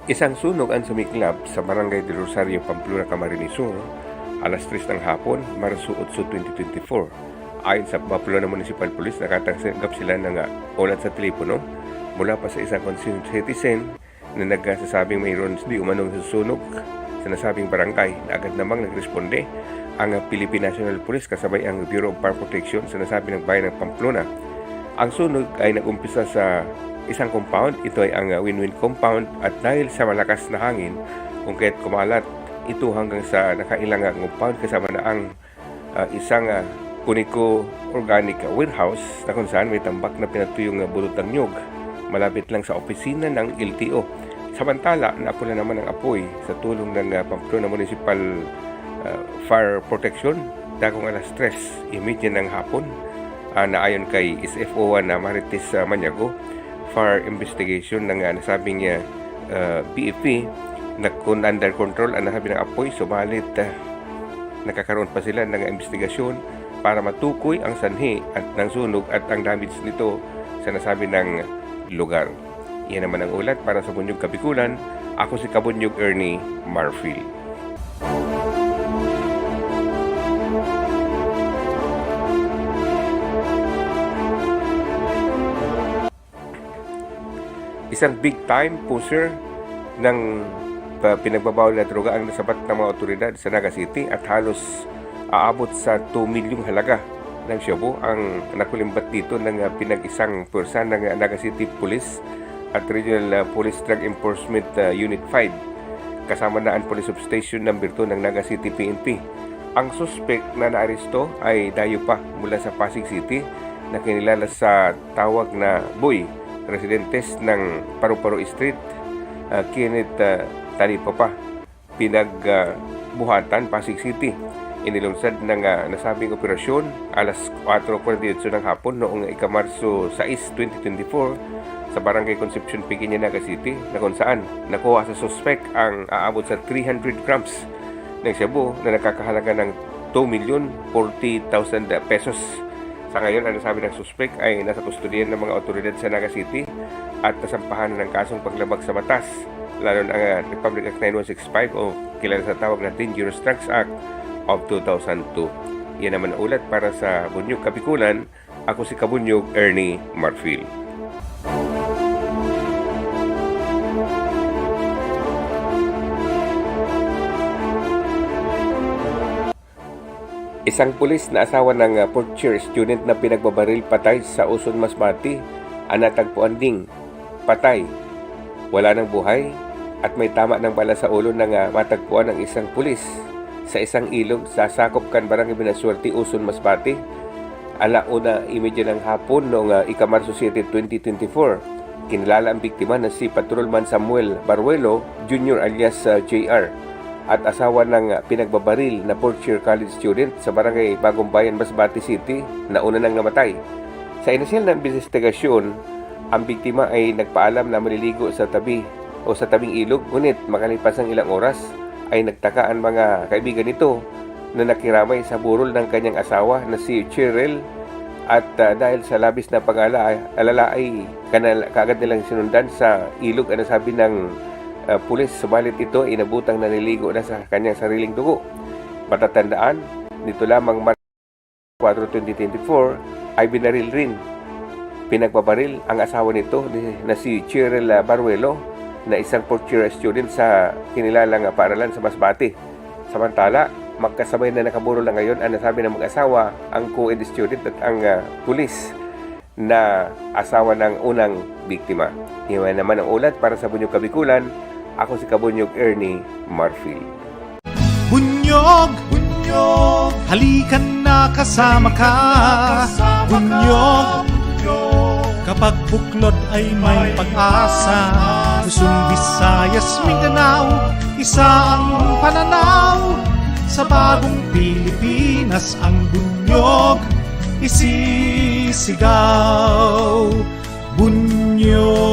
Isang sunog ang sumiklab sa Barangay del Rosario, Pamplona, Camarines Sur, alas 3 ng hapon, Marso 8, 2024. Ayon sa Pamplona Municipal Police, nakatanggap sila ng ulat sa telepono mula pa sa isang concerned citizen na nagsasabing mayroon di umanong susunog sa nasabing barangay, na agad namang nagresponde ang Philippine National Police kasabay ang Bureau of Fire Protection sa nasabing ng bayan ng Pamplona. Ang sunog ay nagumpisa sa isang compound. Ito ay ang win-win compound, at dahil sa malakas na hangin kung kaya't kumalat ito hanggang sa nakailang compound kasama na ang isang Unico Organic Warehouse na kung saan may tambak na pinatuyong bulot ng nyug malapit lang sa opisina ng LTO. Samantala, naapula naman ang apoy sa tulong ng Pamplona Municipal Fire Protection dakong alas 3:30 ng hapon, na ayon kay SFO1 na Marites Maniago, fire investigation ng nasabing PFP na kung under control ang nasabi ng apoy, subalit nakakaroon pa sila ng investigasyon para matukoy ang sanhi at ng sunog at ang damage nito sa nasabi ng lugar. Yan naman ang ulat para sa Bunyog Kabikulan. Ako si Kabunyog Ernie Marfil. Isang big time pusher ng pinagbabawal na droga ang nasabat ng mga otoridad sa Naga City, at halos aabot sa 2 milyong halaga ng shabu ang nakulimbat dito ng pinag-isang pwersa ng Naga City Police at Regional Police Drug Enforcement Unit 5 kasama na ang Police Substation No. 2 ng Naga City PNP. Ang suspect na naaresto ay dayo pa mula sa Pasig City na kinilala sa tawag na Boy, residentes ng Paru-Paro Street, Kenneth Talipapa, Pinagbuhatan, Pasig City. Inilunsad ng nasabing operasyon alas 4:48 ng hapon noong ika-Marso 6, 2024 sa Barangay Concepcion, Pequeña, Naga City, na kung saan nakuha sa suspect ang aabot sa 300 grams ng shabu na nakakahalaga ng 2,040,000 pesos. Sa ngayon, ang nasabi ng suspect ay nasa kustodiyan ng mga otoridad sa Naga City at nasampahan ng kasong paglabag sa batas, lalo na ang Republic Act 9165 o kilala sa tawag na Dangerous Drugs Act of 2002. Yan naman ang ulat para sa Bunyog Kabikulan. Ako si Kabunyog Ernie Marfil. Isang pulis na asawa ng fourth year student na pinagbabaril patay sa Uson, Masbate ang natagpuan ding patay, wala ng buhay, at may tama ng bala sa ulo ng matagpuan ng isang pulis sa isang ilog sa Sakopkan, Barangay Binasuerte, Uson, Masbate, alauna imedya ng hapon noong ika-Marso 7, 2024. Kinilala ang biktima na si Patrolman Samuel Baruelo Jr. alias JR at asawa ng pinagbabaril na fourth year college student sa Barangay Bagong Bayan, Masbate City, na una nang namatay. Sa inisyal na investigasyon, ang biktima ay nagpaalam na maliligo sa tabing ilog, ngunit makalipas ng ilang oras ay nagtaka ang mga kaibigan nito na nakiramay sa burol ng kanyang asawa na si Cheryl, at dahil sa labis na pag-alala ay kaagad nilang sinundan sa ilog ang nasabi ng pulis, subalit ito inabutang naniligo na sa kanyang sariling dugo. Matatandaan, nito lamang March 4, 2024 ay binaril rin, pinagbabaril ang asawa nito na si Cheryl Baruelo na isang fourth year student sa kinilalang paaralan sa Masbate. Samantala, magkasabay na nakaburol na ngayon ang nasabi ng mag-asawa, ang co-ed student at ang pulis na asawa ng unang biktima. Iwan naman ang ulat para sa Bunyog Kabikulan. Ako si Kabunyog Ernie Marfil. Bunyog, bunyog, halikan na kasama ka. Bunyog, kapag buklod ay may pag-asa. Luzon, Visayas, Mindanao, isa ang pananaw. Sa bagong Pilipinas ang bunyog isisigaw. Bunyog.